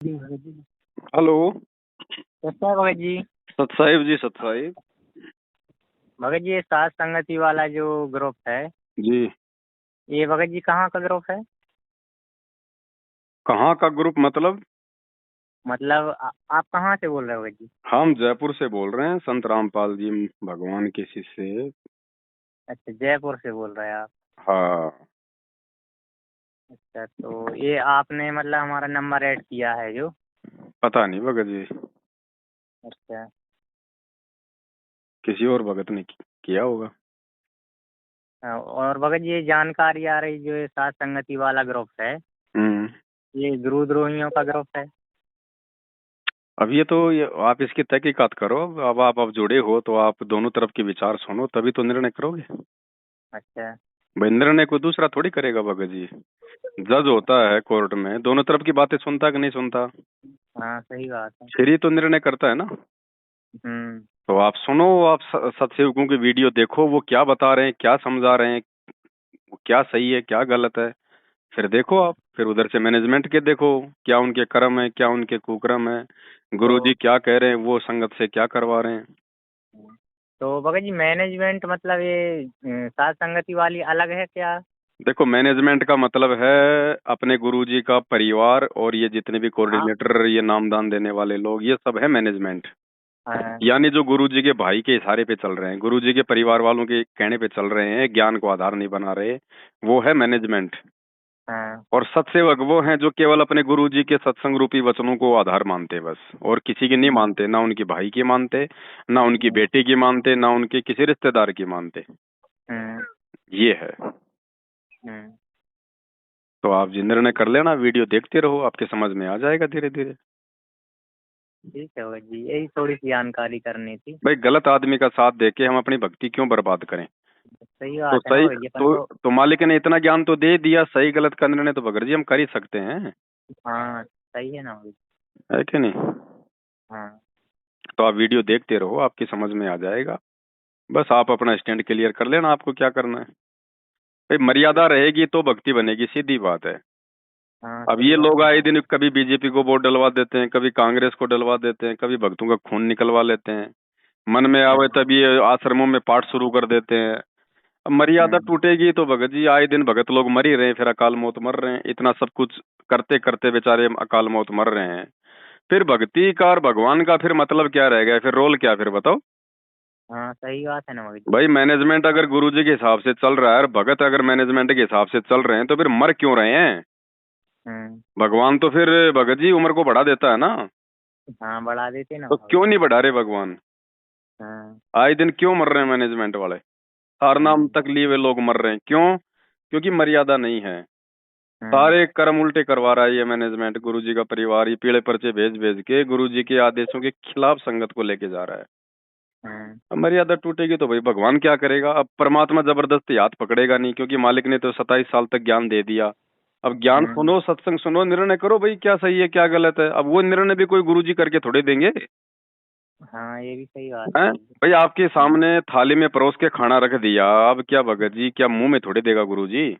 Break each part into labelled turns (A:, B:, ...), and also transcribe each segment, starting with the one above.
A: जी Bhagat ji.
B: Hello.
A: कैसा है भगत जी?
B: सतसाहिब जी, सतसाहिब
A: भगत जी, ये सात संगति वाला जो ग्रुप है,
B: जी।
A: ये भगत जी कहाँ का ग्रुप है?
B: कहाँ का ग्रुप मतलब?
A: मतलब आप कहाँ से बोल रहे हो भगत जी?
B: हम जयपुर से बोल रहे हैं, संत रामपाल जी भगवान के शिष्य।
A: अच्छा, जयपुर से बोल रहे हैं आप।
B: हाँ।
A: अच्छा, तो ये आपने मतलब हमारा नंबर ऐड किया है जो।
B: पता नहीं भगत जी,
A: अच्छा।
B: किसी और भगत ने किया होगा।
A: और भगत जी, ये जानकारी आ रही जो ये सात संगति वाला ग्रुप है,
B: हम्म।
A: ये गुरुद्रोहियों का ग्रुप है।
B: अब ये आप इसकी तहकीकात करो। अब आप जुड़े हो तो आप दोनों तरफ के विचार सुनो, तभी तो निर्णय करोगे।
A: अच्छा।
B: भाई निर्णय कोई दूसरा थोड़ी करेगा भगत जी। जज होता है कोर्ट में, दोनों तरफ की बातें सुनता कि नहीं सुनता?
A: हाँ, सही बात है।
B: फिर ही तो निर्णय करता है ना।
A: हम्म।
B: तो आप सुनो, आप सत्सेवकों की वीडियो देखो, वो क्या बता रहे हैं, क्या समझा रहे हैं, वो क्या सही है क्या गलत है। फिर देखो आप, फिर उधर से मैनेजमेंट के देखो, क्या उनके कर्म है क्या उनके कुकर्म है। गुरुजी
A: तो
B: क्या कह रहे हैं, वो संगत से क्या करवा रहे हैं।
A: तो भगत जी, मैनेजमेंट मतलब ये सात संगति वाली अलग है क्या?
B: देखो, मैनेजमेंट का मतलब है अपने गुरुजी का परिवार, और ये जितने भी
A: हाँ।
B: कोऑर्डिनेटर, ये नामदान देने वाले लोग, ये सब है मैनेजमेंट।
A: हाँ।
B: यानी जो गुरुजी के भाई के इशारे पे चल रहे हैं, गुरुजी के परिवार वालों के कहने पे चल रहे हैं, ज्ञान को आधार नहीं बना रहे, वो है मैनेजमेंट।
A: हाँ।
B: और सत्सेवक वो हैं जो केवल अपने गुरुजी के सत्संग रूपी वचनों को आधार मानते, बस। और किसी की नहीं मानते, ना उनकी भाई की मानते, ना उनकी
A: हम्म।
B: बेटी की मानते, ना उनके किसी रिश्तेदार की मानते।
A: हम्म।
B: ये है।
A: हम्म।
B: तो आप जी निर्णय कर लेना, वीडियो देखते रहो, आपके समझ में आ जाएगा धीरे धीरे।
A: ठीक है भगत जी, यही थोड़ी सी जानकारी करनी थी।
B: भाई गलत आदमी का साथ देके हम अपनी भक्ति क्यों बर्बाद करें?
A: सही
B: तो
A: बात है ना
B: सही,
A: भगत जी, अपन
B: तो
A: तो।
B: तो मालिक ने इतना ज्ञान तो दे दिया, सही गलत का निर्णय तो बगर जी हम कर ही सकते हैं।
A: हाँ, सही है ना भगत जी।
B: है कि नहीं?
A: हाँ।
B: तो आप वीडियो देखते रहो, आपकी समझ में आ जाएगा। बस आप अपना स्टैंड क्लियर कर लेना, आपको क्या करना है। भाई मर्यादा रहेगी तो भक्ति बनेगी, सीधी बात है।
A: हाँ,
B: अब
A: सही
B: ये
A: बात
B: लोग
A: है
B: आए
A: ना।
B: दिन कभी बीजेपी को वोट डलवा देते हैं, कभी कांग्रेस को डलवा देते हैं, कभी भक्तों का खून निकलवा लेते हैं। मन में आवे
A: हम्म।
B: तभी ये आश्रमों में पाठ शुरू कर देते हैं। अब मर्यादा
A: हम्म।
B: टूटेगी तो भगत जी आए दिन भगत लोग मर ही रहे हैं, फिर अकाल मौत मर रहे हैं, इतना सब कुछ करते करते बेचारे अकाल मौत मर रहे हैं। फिर भक्ति का और भगवान का फिर मतलब क्या रह गया, फिर रोल क्या, फिर बताओ।
A: हाँ, सही बात है ना भगत जी।
B: भाई मैनेजमेंट अगर गुरुजी के हिसाब से चल रहा है और भगत अगर मैनेजमेंट के हिसाब से चल रहे हैं, तो फिर मर क्यों रहे हैं?
A: हम्म।
B: भगवान तो फिर भगत जी उम्र को बढ़ा देता है ना।
A: हाँ, बढ़ा देते ना
B: तो
A: भगत
B: क्यों
A: जी।
B: नहीं बढ़ा रहे भगवान?
A: हाँ।
B: आए दिन क्यों मर रहे हैं मैनेजमेंट वाले? हर नाम
A: हम्म।
B: तक लिए हुए लोग मर रहे हैं, क्यों? क्योंकि मर्यादा नहीं है।
A: हम्म।
B: सारे कर्म उल्टे करवा रहा है ये मैनेजमेंट, गुरुजी का परिवार ये पीले पर्चे भेज भेज के गुरुजी के आदेशों के खिलाफ संगत को लेके जा रहा है।
A: हम्म।
B: अब मर्यादा टूटेगी तो भाई भगवान क्या करेगा? अब परमात्मा जबरदस्ती हाथ पकड़ेगा नहीं, क्योंकि मालिक ने तो 27 साल तक ज्ञान दे दिया। अब ज्ञान
A: हम्म।
B: सुनो, सत्संग सुनो, निर्णय करो भाई क्या सही है क्या गलत है। अब वो निर्णय भी कोई गुरुजी करके थोड़े देंगे।
A: हाँ, ये भी सही बात है
B: हैं?
A: भगत जी।
B: भाई आपके
A: हम्म।
B: सामने थाली में परोस के खाना रख दिया, अब क्या भगत जी, क्या मुंह में थोड़े देगा गुरुजी?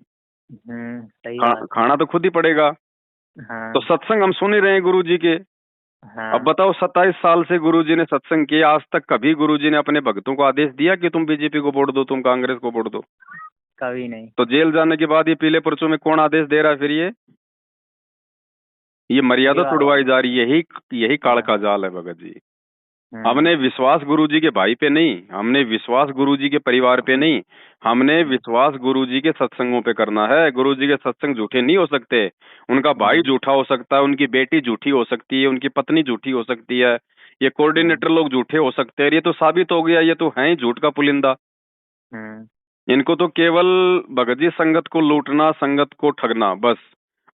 A: सही बात है।
B: खाना तो खुद ही पड़ेगा। तो
A: हाँ।
B: सत्संग हम सुन ही रहे हैं गुरुजी के। अब
A: हाँ,
B: बताओ, 27 साल से गुरुजी ने सत्संग किया, आज तक कभी गुरुजी ने अपने भक्तों को आदेश दिया कि तुम बीजेपी को वोट दो, तुम कांग्रेस को वोट दो?
A: कभी नहीं।
B: तो जेल जाने के बाद ये पीले पर्चों में कौन आदेश दे रहा है फिर? ये
A: सही
B: मर्यादा
A: बात है।
B: तुड़वाई जा रही है, यही यही काल
A: हाँ।
B: का जाल है भगत जी।
A: हम्म।
B: हमने विश्वास गुरुजी के भाई पे नहीं, हमने विश्वास गुरुजी के परिवार पे नहीं, हमने
A: हम्म।
B: विश्वास गुरुजी के सत्संगों पे करना है। गुरुजी के सत्संग झूठे नहीं हो सकते। उनका भाई
A: हम्म।
B: झूठा हो सकता है, उनकी बेटी झूठी हो सकती है, उनकी पत्नी झूठी हो सकती है, ये
A: हम्म।
B: कोऑर्डिनेटर लोग झूठे हो सकते हैं। ये तो साबित हो गया, ये तो है ही झूठ का पुलिंदा।
A: हम्म।
B: इनको तो केवल भगत जी संगत को लूटना, संगत को ठगना, बस।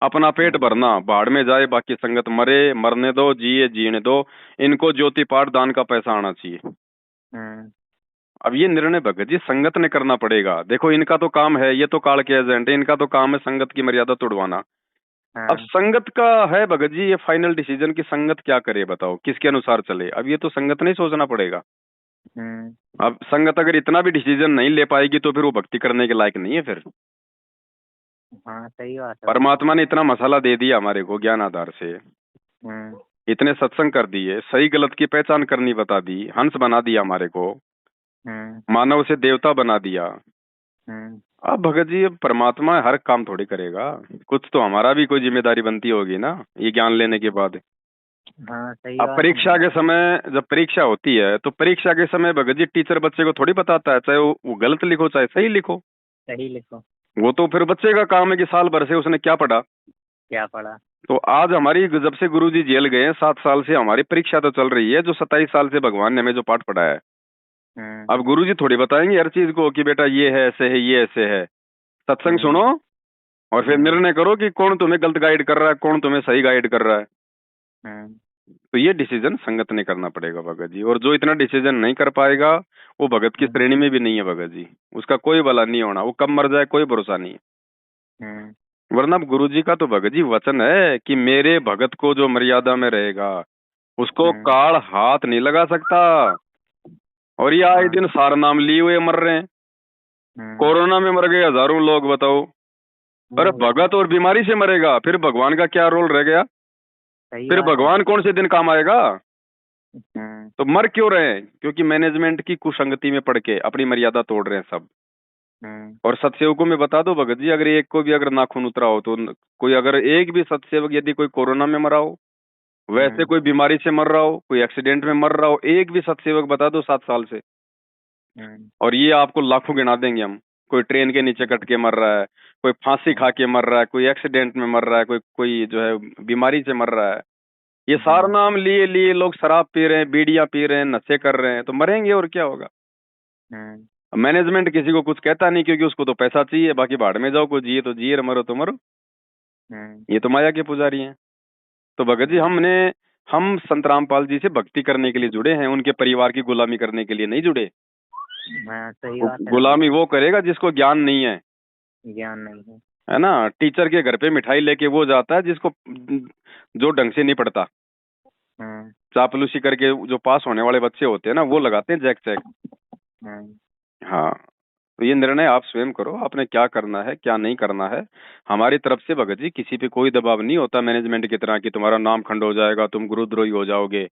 B: अपना पेट
A: हम्म।
B: भरना, भाड़ में जाए बाकी संगत मरे, मरने दो, जिए जीने दो। इनको ज्योति पाठ दान का पैसा आना चाहिए।
A: हम्म।
B: अब ये निर्णय भगत जी संगत ने करना पड़ेगा। देखो इनका तो काम है, ये तो काल के एजेंट है, इनका तो काम है संगत की मर्यादा तोड़वाना। अब
A: हाँ।
B: संगत का है भगत जी ये फाइनल डिसीजन कि संगत क्या करे, बताओ किसके अनुसार चले। अब ये तो संगत ने ही सोचना पड़ेगा।
A: हम्म।
B: अब संगत अगर इतना भी डिसीजन नहीं ले पाएगी तो फिर वो भक्ति करने के लायक नहीं है फिर।
A: हाँ, सही बात है भाई।
B: परमात्मा ने इतना मसाला दे दिया हमारे को ज्ञान आधार से।
A: हम्म।
B: इतने सत्संग कर दिए, सही गलत की पहचान करनी बता दी, हंस बना दिया हमारे को,
A: हम्म।
B: मानव से देवता बना दिया।
A: हम्म।
B: अब भगत जी, अब परमात्मा हर काम थोड़ी करेगा, कुछ तो हमारा भी कोई जिम्मेदारी बनती होगी ना, ये ज्ञान लेने के बाद।
A: हाँ सही
B: अब
A: बात है
B: परीक्षा के
A: महाराज।
B: समय, जब परीक्षा होती है तो परीक्षा के समय भगत जी टीचर बच्चे को थोड़ी बताता है, चाहे वो गलत लिखो चाहे सही लिखो।
A: सही लिखो।
B: वो तो फिर बच्चे का काम है कि साल भर से उसने क्या पढ़ा।
A: क्या पढ़ा।
B: तो आज हमारी, जब से गुरुजी जेल गए हैं 7 साल से हमारी परीक्षा तो चल रही है, जो 27 साल से भगवान ने हमें जो पाठ पढ़ाया है।
A: हम्म।
B: अब गुरुजी थोड़ी बताएंगे हर चीज को कि बेटा ये है ऐसे है, ये ऐसे है। सत्संग
A: हम्म।
B: सुनो और फिर
A: हम्म।
B: निर्णय करो कि कौन तुम्हें गलत गाइड कर रहा है, कौन तुम्हें सही गाइड कर रहा है।
A: हम्म।
B: तो ये डिसीजन संगत ने करना पड़ेगा भगत जी, और जो इतना डिसीजन नहीं कर पाएगा वो भगत की
A: हम्म।
B: श्रेणी में भी नहीं है भगत जी। उसका कोई भला नहीं होना, वो कब मर जाए कोई भरोसा नहीं है।
A: हम्म।
B: वरना गुरु जी का तो भगत जी वचन है कि मेरे भगत को जो मर्यादा में रहेगा उसको
A: हम्म।
B: काल हाथ नहीं लगा सकता। और ये आए
A: हाँ।
B: दिन सार नाम लिए हुए मर रहे हैं।
A: हम्म।
B: कोरोना में मर गए हजारों लोग, बताओ। अरे
A: वही तो।
B: भगत और बीमारी से मरेगा, फिर भगवान का क्या रोल रह गया?
A: सही
B: फिर
A: बात है
B: भगवान
A: महाराज।
B: कौन से दिन काम आएगा?
A: हम्म।
B: तो मर क्यों रहे हैं? क्योंकि मैनेजमेंट की कुसंगति में पड़ के अपनी मर्यादा तोड़ रहे हैं सब।
A: हम्म।
B: और सत्सेवकों में बता दो भगत जी, अगर एक को भी अगर नाखून उतरा हो तो कोई, अगर एक भी सत्सेवक यदि कोई कोरोना में मरा हो, वैसे
A: हम्म।
B: कोई बीमारी से मर रहा हो, कोई एक्सीडेंट में मर रहा हो, एक भी सत्सेवक बता दो 7 साल से,
A: हम्म।
B: और ये आपको लाखों गिना देंगे हम। कोई ट्रेन के नीचे कट के मर रहा है, कोई फांसी खा के मर रहा है, कोई एक्सीडेंट में मर रहा है, कोई कोई जो है बीमारी से मर रहा है। ये सारा
A: हम्म।
B: नाम लिए लिए लोग शराब पी रहे हैं, बीड़ियां पी रहे हैं, नशे कर रहे हैं, तो मरेंगे और क्या होगा।
A: हम्म।
B: मैनेजमेंट किसी को कुछ कहता नहीं, क्योंकि उसको तो पैसा चाहिए, बाकी भाड़ में जाओ, कोई जिए तो जिए, मरो तो मरो।
A: हम्म।
B: ये तो माया के पुजारी हैं। तो भगत जी, हम संत रामपाल जी से भक्ति करने के लिए जुड़े हैं, उनके परिवार की गुलामी करने के लिए नहीं जुड़े।
A: हाँ सही बात है ना
B: गुलामी
A: महाराज।
B: वो करेगा जिसको ज्ञान नहीं
A: ज्ञान नहीं है।
B: है ना। टीचर के घर पे मिठाई लेके वो जाता है जिसको, जो ढंग से नहीं पढ़ता,
A: हम्म।
B: चापलूसी करके जो पास होने वाले बच्चे होते हैं ना, वो लगाते हैं जैक चैक।
A: हम्म।
B: हाँ। तो ये निर्णय आप स्वयं करो, आपने क्या करना है क्या नहीं करना है। हमारी तरफ से भगत जी किसी पे कोई दबाव नहीं होता मैनेजमेंट की तरह कि तुम्हारा नाम खंड हो जाएगा, तुम गुरुद्रोही हो जाओगे।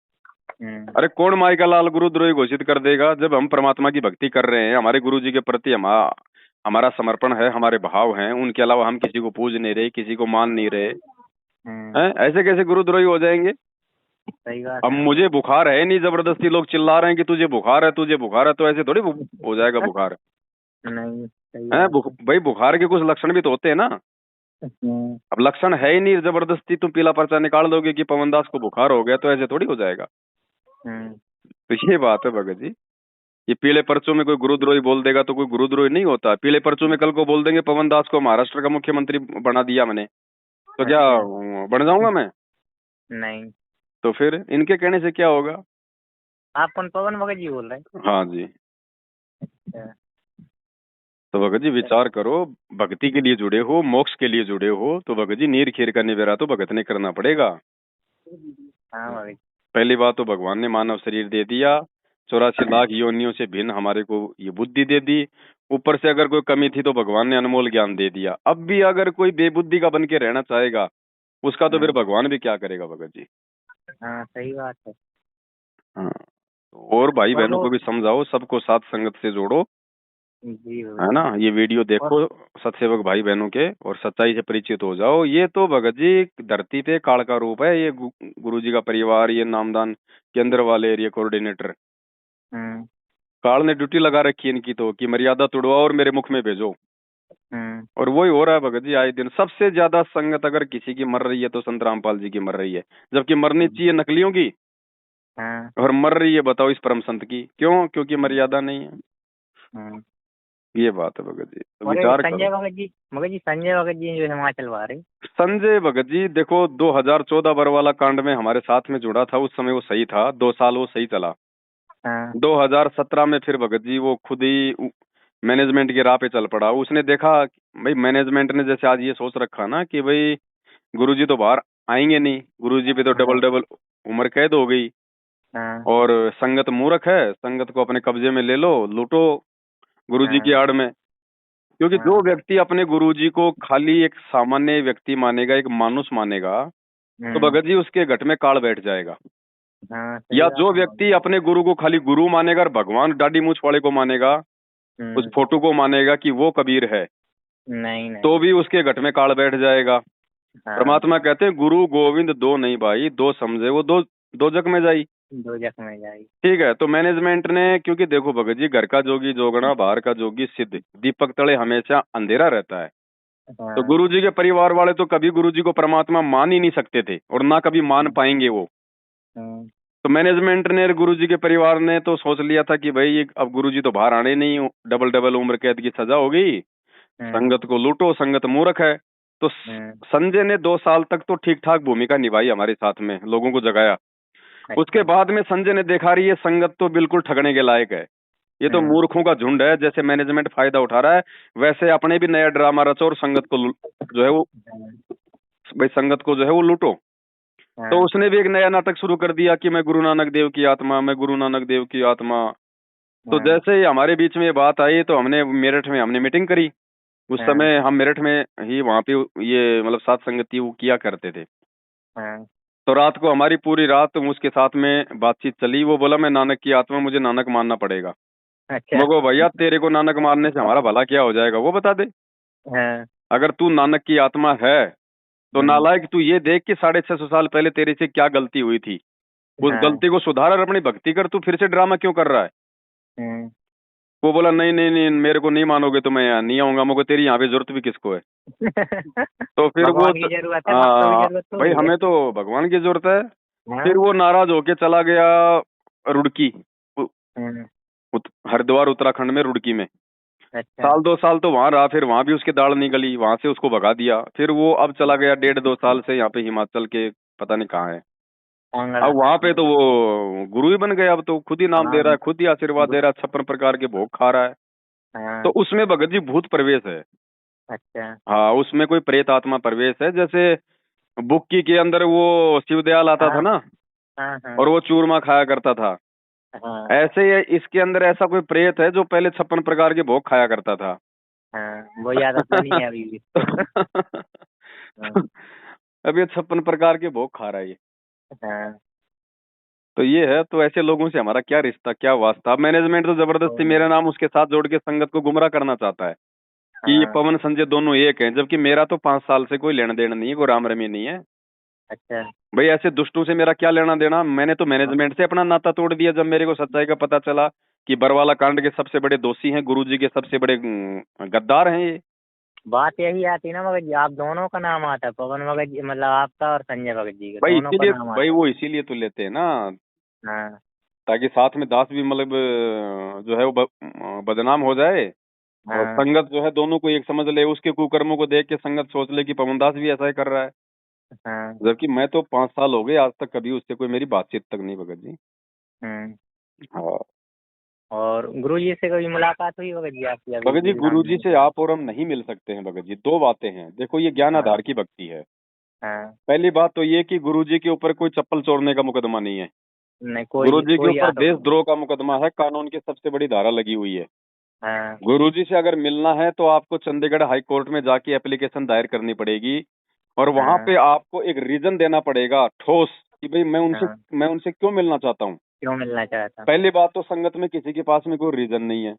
A: हम्म।
B: अरे कौन माई का लाल गुरुद्रोही घोषित कर देगा? जब हम परमात्मा की भक्ति कर रहे हैं, हमारे गुरु जी के प्रति हमारा समर्पण है, हमारे भाव हैं, उनके अलावा हम किसी को पूज नहीं रहे, किसी को मान नहीं रहे
A: हम्म।
B: हैं, ऐसे कैसे गुरुद्रोही हो जाएंगे?
A: सही बात
B: अब
A: है
B: मुझे
A: महाराज।
B: बुखार है नहीं, जबरदस्ती लोग चिल्ला रहे हैं कि तुझे बुखार है, तुझे बुखार है, तो ऐसे थोड़ी हो जाएगा बुखार।
A: नहीं सही
B: है
A: बात है।
B: भाई, बुखार के कुछ लक्षण भी तो होते हैं ना।
A: हम्म।
B: अब लक्षण है ही नहीं, जबरदस्ती तुम पीला पर्चा निकाल दोगे कि पवन दास को बुखार हो गया, तो ऐसे थोड़ी हो जाएगा।
A: हम्म।
B: तो ये बात है भगत जी। ये पीले पर्चों में कोई गुरुद्रोही बोल देगा तो कोई गुरुद्रोही नहीं होता। पीले पर्चों में कल को बोल देंगे पवन दास को महाराष्ट्र का मुख्यमंत्री बना दिया मैंने, तो क्या
A: अच्छा।
B: बन जाऊंगा मैं?
A: नहीं।
B: तो फिर इनके कहने से क्या होगा?
A: आप कौन पवन भगत जी बोल रहे
B: हाँ जी।
A: हैं?
B: तो भगत जी विचार करो, भक्ति के लिए जुड़े हो, मोक्ष के लिए जुड़े हो, तो भगत जी नीर खीर का निवेरा तो भगत ने करना पड़ेगा।
A: हाँ भगत।
B: पहली बात तो भगवान ने मानव शरीर दे दिया, 84 लाख योनियों से भिन्न हमारे को ये बुद्धि दे दी। ऊपर से अगर कोई कमी थी तो भगवान ने अनमोल ज्ञान दे दिया। अब भी अगर कोई बेबुद्धि का बन के रहना चाहेगा, उसका तो फिर
A: हम्म।
B: भगवान भी क्या करेगा भगत जी।
A: हाँ सही बात है।
B: हाँ। और भाई
A: और
B: बहनों
A: वो।
B: को भी समझाओ, सबको साथ संगत से जोड़ो,
A: जी
B: है
A: भगत
B: ना।
A: जी।
B: ये वीडियो
A: और।
B: देखो सत्सेवक भाई बहनों के, और सच्चाई से परिचित हो जाओ। ये तो भगत जी धरती पे काल का रूप है, ये गुरु जी का परिवार, ये नामदान केंद्र वाले, ये कोऑर्डिनेटर,
A: हम्म।
B: काल ने ड्यूटी लगा रखी है इनकी तो, कि मर्यादा तोड़वाओ और मेरे मुख में भेजो।
A: हम्म।
B: और वही हो रहा है भगत जी आए दिन। सबसे ज्यादा संगत अगर किसी की मर रही है तो संत रामपाल जी की मर रही है, जबकि मरनी
A: हम्म।
B: चाहिए नकलियों की,
A: हाँ।
B: और मर रही है बताओ इस परम संत की। क्यों? क्योंकि मर्यादा नहीं है।
A: हम्म।
B: ये बात है भगत जी, तो
A: और ये
B: विचार
A: संजय
B: करो।
A: भगत जी, मगर जी संजय भगत जी जो हिमाचल वाले।
B: संजय भगत जी देखो, 2014 बरवाला कांड में हमारे साथ में जुड़ा था, उस समय वो सही था, 2 साल वो सही चला।
A: हाँ।
B: 2017 में फिर भगत जी वो खुद ही मैनेजमेंट की राह पे चल पड़ा। उसने देखा भाई, मैनेजमेंट ने जैसे आज ये सोच रखा ना कि भाई गुरुजी तो बाहर आएंगे नहीं, गुरुजी पे तो डबल
A: हाँ।
B: डबल उम्र कैद हो गई,
A: हाँ।
B: और संगत मूर्ख है, संगत को अपने कब्जे में ले लो, लूटो गुरुजी की
A: हाँ।
B: आड़ में। क्योंकि जो
A: हाँ।
B: व्यक्ति अपने गुरुजी को खाली एक सामान्य व्यक्ति मानेगा, एक मानुष मानेगा, तो भगत जी उसके घट में काल बैठ जाएगा।
A: हाँ सही
B: या
A: बात
B: जो
A: है
B: व्यक्ति अपने गुरु को खाली गुरु मानेगा और भगवान दाढ़ी मूछ वाले को मानेगा, उस
A: हम्म।
B: फोटो को मानेगा कि वो कबीर है,
A: नहीं
B: तो
A: नहीं।
B: भी उसके घट में काल बैठ जाएगा।
A: हाँ।
B: परमात्मा कहते हैं गुरु गोविंद दो नहीं भाई, दो समझे वो दो, दो जग में जाई।
A: दो जख्म में जाएगी।
B: ठीक है, तो मैनेजमेंट ने, क्योंकि देखो भगत जी, घर का जोगी जोगना बाहर का जोगी सिद्ध, दीपक तले हमेशा अंधेरा रहता है। तो
A: हाँ।
B: गुरु जी के परिवार वाले तो कभी गुरु जी को परमात्मा मान ही नहीं सकते थे और ना कभी मान पाएंगे वो।
A: हम्म।
B: तो मैनेजमेंट ने, गुरु जी के परिवार ने तो सोच लिया था कि भाई अब गुरु जी तो बाहर आने नहीं, डबल डबल उम्र कैद की सजा हो गई,
A: हम्म।
B: संगत को लूटो, संगत मूर्ख है। तो
A: हम्म।
B: संजय ने 2 साल तक तो ठीक ठाक भूमिका निभाई हमारे साथ में, लोगों को जगाया। उसके
A: अच्छा।
B: बाद में संजय ने देखा रही ये संगत तो बिल्कुल ठगने के लायक है, ये तो
A: हम्म।
B: मूर्खों का झुंड है, जैसे मैनेजमेंट फायदा उठा रहा है वैसे अपने भी नया ड्रामा रचो और संगत को जो है वो,
A: हम्म।
B: भाई संगत को जो है वो लूटो। तो
A: हाँ।
B: उसने भी एक नया नाटक शुरू कर दिया कि मैं गुरु नानक देव की आत्मा, मैं गुरु नानक देव की आत्मा। तो
A: हाँ।
B: जैसे ही हमारे बीच में ये बात आई तो हमने मेरठ में हमने मीटिंग करी। उस
A: हाँ।
B: समय हम मेरठ में ही वहां पे ये मतलब सात संगति वो किया करते थे।
A: हाँ।
B: तो रात को हमारी पूरी रात उसके साथ में बातचीत चली। वो बोला मैं नानक की आत्मा, मुझे नानक मानना पड़ेगा।
A: अच्छा।
B: मगो भैया तेरे को नानक मारने से हमारा भला क्या हो जाएगा वो बता दे।
A: हाँ।
B: अगर तू नानक की आत्मा है तो
A: हम्म।
B: नालायक तू ये देख कि 650 साल पहले तेरे से क्या गलती हुई थी, उस
A: हाँ।
B: गलती को सुधार और अपनी भक्ति कर, तू फिर से ड्रामा क्यों कर रहा है।
A: हम्म।
B: वो बोला नहीं नहीं नहीं, मेरे को नहीं मानोगे तो मैं यहाँ नहीं आऊंगा, मुझे तेरी यहाँ पे जरूरत भी किसको है। तो फिर वो
A: भगवान की जरूरत है, भक्तों की जरूरत
B: भाई
A: थोड़ी है।
B: हमें तो भगवान की जरूरत है। फिर
A: हाँ।
B: वो नाराज होके चला गया रुड़की, उ-
A: हम्म।
B: हरिद्वार उत्तराखंड में रुड़की में।
A: अच्छा।
B: 1-2 साल तो वहां रहा, फिर वहां भी उसकी दाढ़ निकली, वहां से उसको भगा दिया। फिर वो अब चला गया 1.5-2 साल से यहाँ पे हिमाचल के पता नहीं कहाँ है।
A: कांगड़ा।
B: अब वहां पे तो वो गुरु ही बन गया, अब तो खुद ही नाम दे
A: हाँ।
B: रहा है, खुद ही आशीर्वाद दे रहा है, 56 प्रकार के भोग खा रहा है। तो
A: हाँ।
B: उसमें भगत जी भूत प्रवेश है।
A: अच्छा।
B: हाँ, उसमें कोई प्रेत आत्मा प्रवेश है। जैसे बुक्की के अंदर वो शिवदयाल आता था
A: हाँ।
B: ना,
A: हाँ। हाँ।
B: और वो चूरमा खाया करता था,
A: हाँ।
B: ऐसे ही इसके अंदर ऐसा कोई प्रेत है जो पहले 56 प्रकार के भोग खाया करता था।
A: हाँ वो याद आता नहीं है अभी भी इसको। हाँ।
B: अब ये 56 प्रकार के भोग खा रहा है ये।
A: हाँ।
B: तो ये है, तो ऐसे लोगों से हमारा क्या रिश्ता, क्या वास्ता। मैनेजमेंट तो जबरदस्ती
A: तो,
B: मेरा नाम उसके साथ जोड़ के संगत को गुमराह करना चाहता है कि ये
A: हाँ।
B: पवन संजय दोनों एक हैं, जबकि मेरा तो 5 साल से कोई लेना देना नहीं है, कोई राम रमी नहीं है।
A: अच्छा।
B: भाई ऐसे दुष्टों से मेरा क्या लेना देना। मैंने तो मैनेजमेंट से अपना नाता तोड़ दिया जब मेरे को सच्चाई का पता चला कि बरवाला कांड के सबसे बड़े दोषी हैं गुरुजी के सबसे बड़े गद्दार हैं ये।
A: बात यही आती ना मगर जी, आप दोनों का नाम आता है, पवन भगत जी मतलब आपका और संजय भगत जी का
B: भाई
A: दोनों का
B: इसीलिए,
A: नाम
B: भाई
A: आता
B: वो इसीलिए तो लेते हैं ना,
A: है। हाँ।
B: ताकि साथ में दास भी मतलब जो है वो बदनाम हो जाए। और
A: हाँ।
B: संगत जो है दोनों को एक समझ ले, उसके कुकर्मों को देख के संगत सोच ले कि पवन दास भी ऐसा ही कर रहा है।
A: हाँ।
B: जबकि मैं तो 5 साल हो गए आज तक कभी उससे कोई मेरी बातचीत तक नहीं भगत जी।
A: हम्म।
B: हाँ
A: और गुरु जी से कभी मुलाकात हुई भगत जी आपकी अभी
B: भगत जी, गुरु जी
A: लाने
B: से
A: के बाद?
B: आप और हम नहीं मिल सकते हैं भगत जी। 2 बातें हैं, देखो ये ज्ञान
A: हाँ।
B: आधार की भक्ति है।
A: हाँ।
B: पहली बात तो ये कि गुरु जी के ऊपर कोई चप्पल चोरने का मुकदमा नहीं है।
A: नहीं
B: गुरु
A: कोई
B: जी के
A: कोई
B: ऊपर
A: आरोप नहीं।
B: देशद्रोह का मुकदमा है, कानून की सबसे बड़ी धारा लगी हुई है।
A: हाँ।
B: गुरु जी से अगर मिलना है तो आपको चंडीगढ़ हाई कोर्ट में जाके एप्लीकेशन दायर करनी पड़ेगी, और वहां
A: हाँ।
B: पे आपको एक रीजन देना पड़ेगा ठोस कि भाई
A: हाँ।
B: मैं उनसे क्यों मिलना चाहता हूँ।
A: क्यों मिलना चाहता?
B: पहली बात तो संगत में किसी के पास में कोई रीजन नहीं है।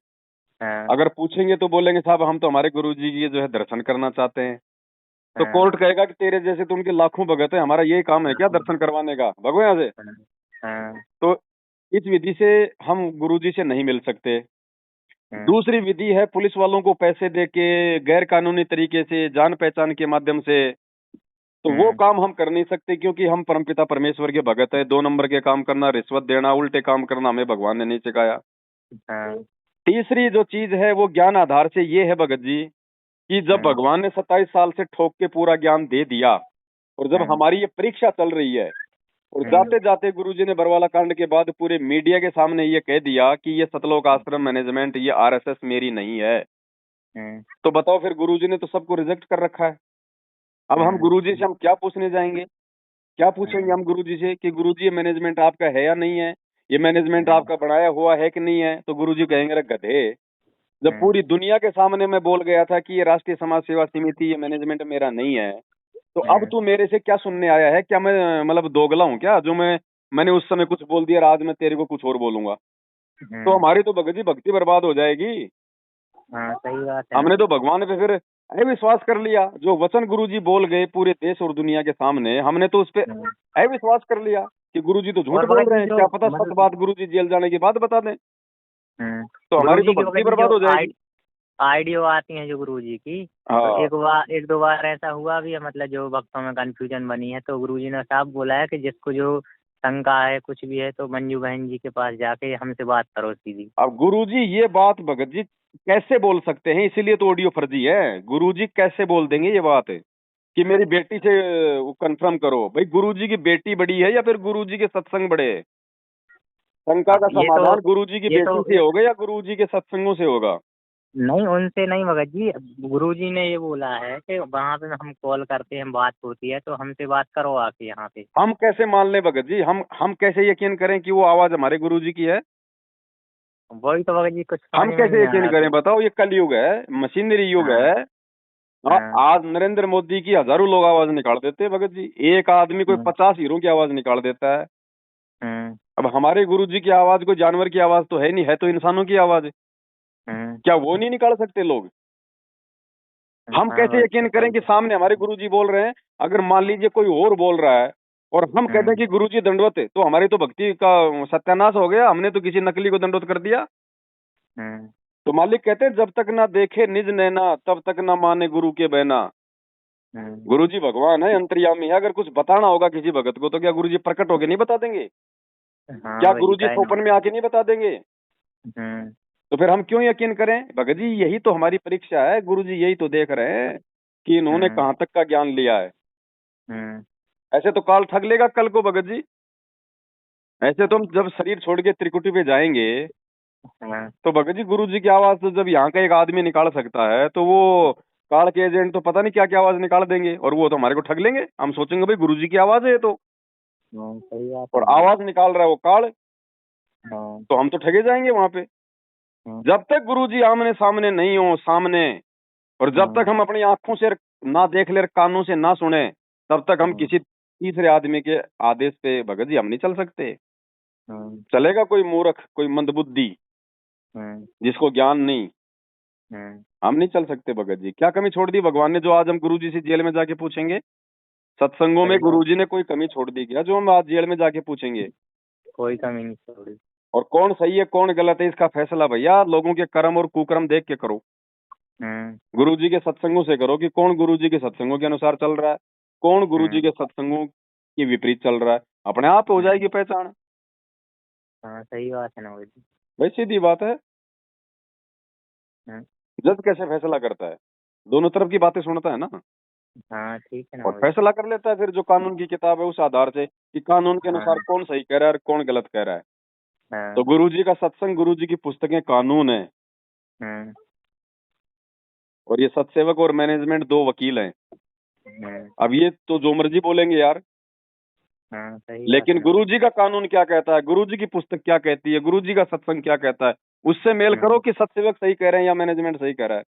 A: हाँ।
B: अगर पूछेंगे तो बोलेंगे साहब हम तो हमारे गुरु जी की जो है दर्शन करना चाहते हैं। तो
A: हाँ।
B: कोर्ट कहेगा कि तेरे जैसे तो उनके लाखों भगत है, हमारा यही काम है क्या दर्शन करवाने का, भगो यहाँ से।
A: हाँ। हाँ।
B: तो इस विधि से हम गुरु जी से नहीं मिल सकते।
A: हाँ।
B: दूसरी विधि है पुलिस वालों को पैसे दे के गैर कानूनी तरीके से जान पहचान के माध्यम से, तो वो
A: हाँ।
B: काम हम कर नहीं सकते क्योंकि हम परमपिता परमेश्वर के भगत है। 2 नंबर के काम करना, रिश्वत देना, उल्टे काम करना हमें भगवान ने नहीं सिखाया।
A: हाँ।
B: तीसरी जो चीज है वो ज्ञान आधार से ये है भगत जी कि जब
A: हाँ।
B: भगवान ने 27 साल से ठोक के पूरा ज्ञान दे दिया, और जब
A: हाँ।
B: हमारी ये परीक्षा चल रही है, और
A: हाँ।
B: जाते जाते गुरुजी ने बरवाला कांड के बाद पूरे मीडिया के सामने ये कह दिया कि ये सतलोक आश्रम मैनेजमेंट, ये आरएसएस मेरी नहीं है,
A: हाँ।
B: तो बताओ फिर गुरुजी ने तो सबको रिजेक्ट कर रखा है। अब हम
A: हाँ।
B: गुरुजी से हम क्या पूछने जाएंगे, क्या पूछेंगे
A: हाँ।
B: हम गुरुजी से कि गुरुजी ये मैनेजमेंट आपका है या नहीं है, ये मैनेजमेंट
A: हाँ।
B: आपका बनाया हुआ है कि नहीं है। तो गुरुजी कहेंगे अरे गधे, जब
A: हाँ।
B: पूरी दुनिया के सामने मैं बोल गया था कि ये राष्ट्रीय समाज सेवा समिति, ये मैनेजमेंट मेरा नहीं है, तो अब तू मेरे से क्या सुनने आया है? क्या मैं मतलब दोगला हूँ क्या, जो मैंने उस समय कुछ बोल दिया और आज मैं तेरे को कुछ और बोलूंगा? तो हमारी तो भगत जी भक्ति बर्बाद हो जाएगी।
A: हाँ सही बात है ना।
B: हमने तो भगवान पे फिर अविश्वास कर लिया। जो वचन गुरुजी बोल गए पूरे देश और दुनिया के सामने, हमने तो उस पे
A: हम्म।
B: अविश्वास कर लिया कि गुरुजी तो झूठ
A: और
B: बोल
A: भगत
B: रहे
A: जी
B: हैं।
A: जो
B: क्या पता सत
A: मतलब
B: बात गुरुजी जेल जाने के बाद बता दें। तो
A: गुरु
B: हमारी तो
A: जी की
B: भक्ति
A: भगत जी
B: बर्बाद
A: जो
B: हो जाएगी।
A: आइडियो आती हैं जो गुरु जी की, तो
B: हाँ,
A: एक दो बार ऐसा हुआ भी है, मतलब जो भक्तों में कंफ्यूजन बनी है, तो गुरु जी ने साफ बोला है कि जिसको जो शंका है कुछ भी है तो मंजू बहन जी के पास जाके हमसे बात करो सीधी।
B: अब गुरुजी ये बात भगत जी कैसे बोल सकते हैं? इसीलिए तो ऑडियो फर्जी है। गुरुजी कैसे बोल देंगे ये बात कि मेरी बेटी से वो कंफर्म करो? भाई गुरुजी की बेटी बड़ी है या फिर गुरुजी के सत्संग बड़े हैं? शंका
A: अब
B: का समाधान गुरुजी की
A: ये तो
B: बेटी से होगा या गुरुजी के सत्संगों से होगा?
A: नहीं, उनसे नहीं भगत जी। गुरु जी ने ये बोला है कि वहाँ पे हम कॉल करते हैं, बात होती है, तो हमसे बात करो आके यहाँ पे।
B: हम कैसे मान लें भगत जी? हम कैसे यकीन करें कि वो आवाज हमारे गुरुजी की है?
A: वही तो भगत जी कुछ समझ
B: हम
A: में
B: कैसे
A: नहीं आ
B: यकीन
A: रहा
B: करें?
A: कि।
B: बताओ, ये कलयुग है, मशीनरी युग
A: हाँ।
B: है।
A: हाँ।
B: आज नरेंद्र मोदी की हजारों लोग आवाज निकाल देते हैं भगत जी। एक आदमी कोई
A: हम्म।
B: 50 हीरो की आवाज निकाल देता है।
A: हम्म।
B: अब हमारे गुरुजी की आवाज कोई जानवर की आवाज तो है नहीं, है तो इंसानों की आवाज।
A: हम्म।
B: क्या वो नहीं निकाल सकते लोग? हम
A: हाँ
B: कैसे
A: बात तो
B: यकीन करें
A: सही
B: कि
A: है।
B: सामने हमारे गुरुजी बोल रहे हैं? अगर मान लीजिए कोई और बोल रहा है और हम कहते हैं
A: हम्म।
B: कि गुरुजी दंडवत है, तो हमारी तो भक्ति का सत्यानाश हो गया। हमने तो किसी नकली को दंडवत कर दिया।
A: हम्म।
B: तो मालिक कहते हैं, जब तक ना देखे निज नैना तब तक ना माने गुरु के बहना।
A: हम्म।
B: गुरुजी भगवान है, अंतर्यामी है। अगर कुछ बताना होगा किसी भगत को तो क्या गुरुजी प्रकट होके नहीं बता देंगे?
A: हाँ
B: क्या
A: वही
B: गुरुजी
A: का है ना।
B: सोपन में आके नहीं बता देंगे?
A: हम्म।
B: तो फिर हम क्यों यकीन करें? भगत जी यही तो हमारी परीक्षा है। गुरुजी यही तो देख रहे हैं कि इन्होंने
A: हम्म।
B: कहाँ तक का ज्ञान लिया है।
A: हम्म।
B: ऐसे तो काल ठग लेगा कल को भगत जी। ऐसे तो हम जब शरीर छोड़ के त्रिकुटी पे जाएंगे,
A: हाँ।
B: तो भगत जी गुरुजी की आवाज तो जब यहाँ का एक आदमी निकाल सकता है, तो वो काल के एजेंट तो पता नहीं क्या क्या आवाज निकाल देंगे और वो तो हमारे को ठग लेंगे। हम सोचेंगे भाई गुरुजी की आवाज है ये तो,
A: सही बात है
B: और
A: ना।
B: आवाज निकाल रहा है वो काल।
A: हाँ।
B: तो हम तो ठगे जाएंगे वहां पे।
A: हाँ।
B: जब तक गुरुजी आमने सामने नहीं हो सामने, और जब तक
A: हाँ।
B: हम अपनी आंखों से ना देख ले, कानों से ना सुने, तब तक हम
A: हाँ।
B: किसी तीसरे आदमी के आदेश पे भगत जी हम नहीं चल सकते।
A: हाँ।
B: चलेगा कोई मूर्ख, कोई मंदबुद्धि,
A: हाँ।
B: जिसको ज्ञान नहीं,
A: हाँ।
B: हम नहीं चल सकते भगत जी। क्या कमी छोड़ दी भगवान ने जो आज हम गुरुजी से जेल में जाके पूछेंगे? सत्संगों में
A: सही बात।
B: गुरुजी ने कोई कमी छोड़ दी क्या जो हम आज जेल में जाके पूछेंगे?
A: कोई कमी नहीं छोड़ी।
B: और कौन सही है कौन गलत है, इसका फैसला भैया लोगों के कर्म और कुकर्म देख के करो।
A: हम्म।
B: गुरुजी के सत्संगों से करो कि कौन गुरुजी के सत्संगों के अनुसार चल रहा है, कौन गुरुजी
A: हम्म।
B: के सत्संगों के विपरीत चल रहा है। अपने आप हो
A: हम्म।
B: जाएगी पहचान।
A: हाँ सही बात है ना भाई जी।
B: भाई सीधी बात है।
A: हम्म।
B: जज कैसे फैसला करता है? दोनों तरफ की बातें सुनता है ना,
A: हाँ ठीक है ना
B: और
A: भाई जी।
B: फैसला कर लेता है फिर जो कानून की किताब है उस आधार से कि कानून के अनुसार
A: हाँ।
B: कौन सही कह रहा है और कौन गलत कह रहा है। तो
A: हाँ।
B: गुरुजी का सत्संग, गुरुजी की पुस्तकें कानून है,
A: हम्म।
B: और ये सत्सेवक और मैनेजमेंट दो वकील हैं।
A: हम्म।
B: अब ये तो जो मर्जी बोलेंगे यार,
A: हाँ सही बात
B: लेकिन
A: है ना भाई।
B: गुरुजी का कानून क्या कहता है, गुरुजी की पुस्तक क्या कहती है, गुरुजी का सत्संग क्या कहता है, उससे मेल करो
A: हम्म।
B: कि सत्सेवक सही कह रहे हैं या मैनेजमेंट सही कह रहा है।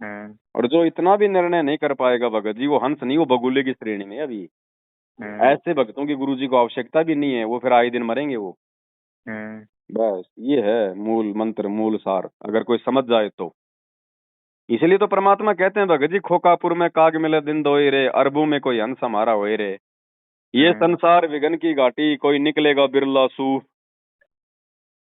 A: हम्म।
B: और जो इतना भी निर्णय नहीं कर पाएगा भगत जी, वो हंस नहीं, वो बगुले की श्रेणी में है अभी।
A: हम्म।
B: ऐसे भक्तों की गुरुजी को आवश्यकता भी नहीं है, वो फिर आए दिन मरेंगे वो।
A: हम्म।
B: बस ये है मूल मंत्र, मूल सार, अगर कोई समझ जाए तो। इसलिए तो परमात्मा कहते हैं भगत जी, खोकापुर में काग मिले दिन दोए रे, अरबों में कोई हंस हमारा होए रे। ये
A: हम्म।
B: संसार विघन की घाटी, कोई निकलेगा बिरला सूफ।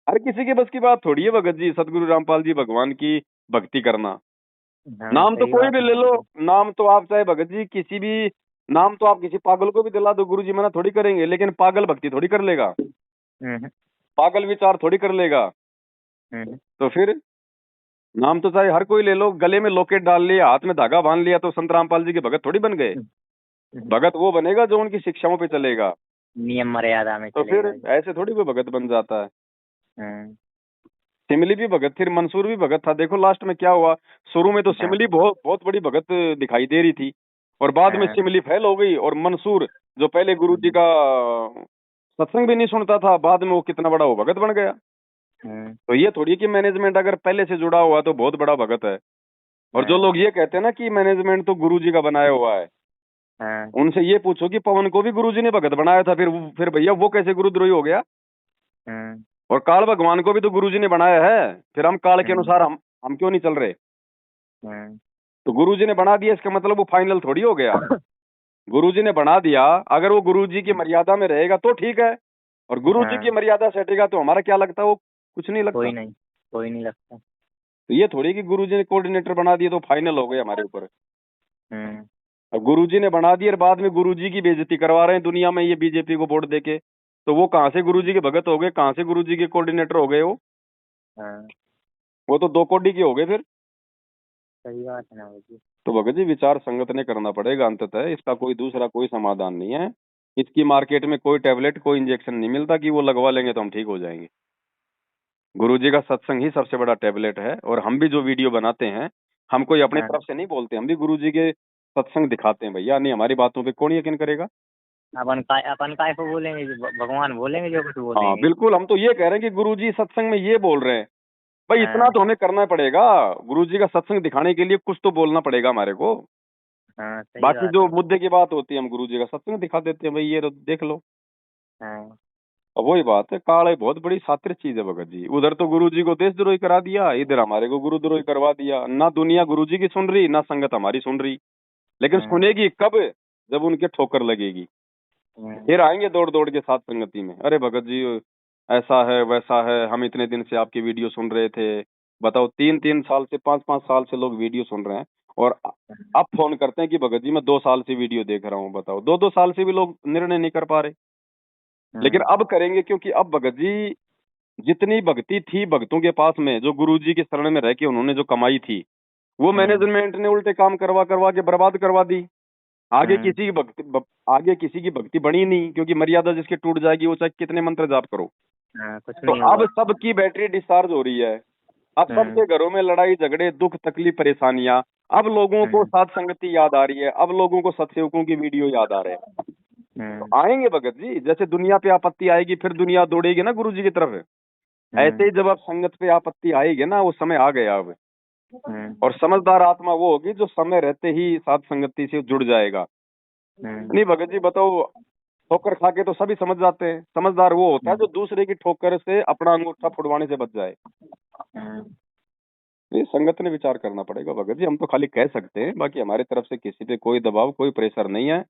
B: हर किसी के बस की बात थोड़ी है भगत जी सतगुरु रामपाल जी भगवान की भक्ति करना।
A: हाँ
B: नाम तो
A: सही
B: कोई
A: बात
B: भी
A: है
B: ले
A: ना भाई
B: लो,
A: जी।
B: नाम तो आप चाहे भगत जी किसी भी, नाम तो आप किसी पागल को भी दिला दो, गुरु जी मना थोड़ी करेंगे, लेकिन पागल भक्ति थोड़ी कर लेगा,
A: हम्म।
B: पागल विचार थोड़ी कर लेगा।
A: हम्म।
B: तो फिर नाम तो चाहे हर कोई ले लो, गले में लॉकेट डाल लिया, हाथ में धागा बांध लिया, तो संत रामपाल जी के भगत थोड़ी बन गए।
A: हम्म।
B: भगत वो बनेगा जो उनकी शिक्षाओं पे चलेगा।
A: नियम मर्यादा में
B: तो फिर
A: चलेगा जी।
B: ऐसे थोड़ी कोई भगत बन जाता है।
A: हम्म।
B: सिमली भी भगत, फिर मंसूर भी भगत था। देखो लास्ट में क्या हुआ। शुरू में तो
A: हाँ।
B: सिमली बहुत बहुत बड़ी भगत दिखाई दे रही थी, और बाद में
A: हाँ।
B: सिमली फैल हो गई, और मंसूर जो पहले गुरु जी
A: हम्म।
B: का सत्संग भी नहीं सुनता था, बाद में वो कितना बड़ा वो भगत बन गया।
A: हम्म।
B: तो ये थोड़ी कि मैनेजमेंट अगर पहले से जुड़ा हुआ है तो बहुत बड़ा भगत है। और जो
A: हाँ।
B: लोग ये कहते हैं ना कि मैनेजमेंट तो गुरु जी का बनाया हुआ है,
A: हाँ।
B: उनसे ये पूछो कि पवन को भी गुरुजी ने भगत बनाया था, फिर भैया वो कैसे गुरुद्रोही हो गया?
A: हम्म।
B: और काल भगवान को भी तो गुरुजी ने बनाया है, फिर हम काल के
A: हम्म।
B: अनुसार हम क्यों नहीं चल रहे?
A: हम्म।
B: तो गुरुजी ने बना दिया इसका मतलब वो फाइनल थोड़ी हो गया। गुरुजी ने बना दिया, अगर वो गुरुजी की मर्यादा में रहेगा तो ठीक है, और गुरुजी की
A: हाँ।
B: मर्यादा से हटेगा तो हमारा क्या लगता है? वो कुछ नहीं लगता।
A: कोई नहीं, कोई नहीं लगता।
B: तो ये थोड़ी कि गुरुजी ने कोऑर्डिनेटर बना दिया तो फाइनल हो गया हमारे ऊपर।
A: हम्म।
B: अब गुरुजी ने बना दिया और बाद में गुरुजी की बेइज्जती करवा रहे हैं दुनिया में ये बीजेपी को वोट देके, तो वो कहाँ से गुरुजी के भगत हो गए, कहाँ से गुरुजी के कोऑर्डिनेटर हो गए?
A: हाँ।
B: वो तो दो कोडी के हो गए फिर।
A: सही बात है ना भाई।
B: तो भगत जी विचार संगत ने करना पड़ेगा अंततः, इसका कोई दूसरा कोई समाधान नहीं है। इसकी मार्केट में कोई टैबलेट कोई इंजेक्शन नहीं मिलता कि वो लगवा लेंगे तो हम ठीक हो जाएंगे। गुरुजी का सत्संग ही सबसे बड़ा टैबलेट है, और हम भी जो वीडियो बनाते हैं, हम कोई अपनी
A: हाँ।
B: तरफ से नहीं बोलते, हम भी गुरुजी के सत्संग दिखाते हैं भैया, नहीं हमारी बातों पे कौन यकीन करेगा?
A: अपन काय को बोलेंगे, भगवान बोलेंगे जो कुछ
B: हाँ
A: बोलेंगे।
B: बिल्कुल, हम तो ये कह रहे हैं कि गुरुजी सत्संग में ये बोल रहे हैं, भाई इतना
A: हाँ।
B: तो हमें करना पड़ेगा। गुरुजी का सत्संग दिखाने के लिए कुछ तो बोलना पड़ेगा हमारे को।
A: हाँ सही
B: बाकी
A: बात
B: जो
A: है।
B: मुद्दे की बात होती है हम गुरुजी का सत्संग दिखा देते हैं, भाई ये देख लो।
A: हाँ।
B: अब वही बात है, काल एक बहुत बड़ी सातिर चीज है भगत जी। उधर तो गुरुजी को देशद्रोही करा दिया, इधर हमारे को गुरुद्रोही करवा दिया। ना दुनिया गुरुजी की सुन रही, ना संगत हमारी सुन रही। लेकिन
A: हम्म।
B: सुनेगी कब? जब उनके ठोकर लगेगी,
A: हम्म।
B: फिर आएंगे दौड़ दौड़ के साथ संगति में, अरे भगत जी ऐसा है वैसा है, हम इतने दिन से आपकी वीडियो सुन रहे थे। बताओ, 3-3 साल से 5-5 साल से लोग वीडियो सुन रहे हैं, और अब फोन करते हैं कि भगत जी मैं 2 साल से वीडियो देख रहा हूँ। बताओ, 2-2 साल से भी लोग निर्णय नहीं कर पा रहे। लेकिन
A: हम्म।
B: अब करेंगे, क्योंकि अब भगत जी जितनी भक्ति थी भक्तों के पास में, जो गुरुजी के शरण में रह के उन्होंने जो कमाई थी, वो
A: हम्म।
B: मैनेजमेंट ने उल्टे काम करवा करवा के बर्बाद करवा दी। आगे
A: हम्म।
B: किसी की आगे किसी की भक्ति बनी नहीं, क्योंकि मर्यादा जिसके टूट जाएगी वो चाहे कितने मंत्र जाप करो।
A: हाँ कुछ
B: तो
A: नहीं
B: अब
A: होगा।
B: सबकी बैटरी डिस्चार्ज हो रही है, अब
A: हम्म।
B: सबके घरों में लड़ाई झगड़े दुख तकलीफ परेशानियां। अब लोगों को
A: हम्म।
B: साथ संगति याद आ रही है, अब लोगों को सत्सेवकों की वीडियो याद आ रहे हैं। तो
A: हम्म।
B: आएंगे भगत जी, जैसे दुनिया पे आपत्ति आएगी फिर दुनिया दौड़ेगी ना गुरु जी की तरफ। ऐसे
A: हम्म।
B: ही जब अब संगत पे आपत्ति आएगी ना, वो समय आ गया अब।
A: हम्म।
B: और समझदार आत्मा वो होगी जो समय रहते ही साथ संगति से जुड़ जाएगा।
A: हम्म।
B: नहीं भगत जी बताओ, ठोकर खा के तो सभी समझ जाते हैं, समझदार वो होता है जो दूसरे की ठोकर से अपना अंगूठा फुड़वाने से बच जाए।
A: हम्म।
B: ये संगत ने विचार करना पड़ेगा भगत जी, हम तो खाली कह सकते हैं, बाकी हमारी तरफ से किसी पे कोई दबाव कोई प्रेशर नहीं है।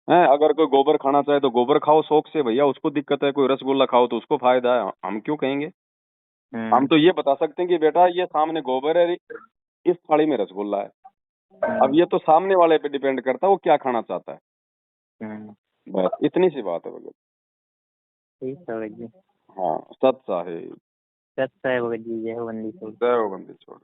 B: हैं, अगर कोई गोबर खाना चाहे तो गोबर खाओ शौक से भैया, उसको दिक्कत है। कोई रसगुल्ला खाओ तो उसको फायदा है, हम क्यों कहेंगे? हम
A: हम्म।
B: तो ये बता सकते हैं कि बेटा ये सामने गोबर है, इस थाली में रसगुल्ला है। अब ये तो सामने वाले पे डिपेंड करता है वो क्या खाना चाहता है।
A: हम्म।
B: बस इतनी सी बात है भगत।
A: ठीक है भगत जी।
B: हाँ, सत साहेब।
A: सत्य है भगत जी, जय हो बंदी छोड़।
B: जय हो बंदी छोड़।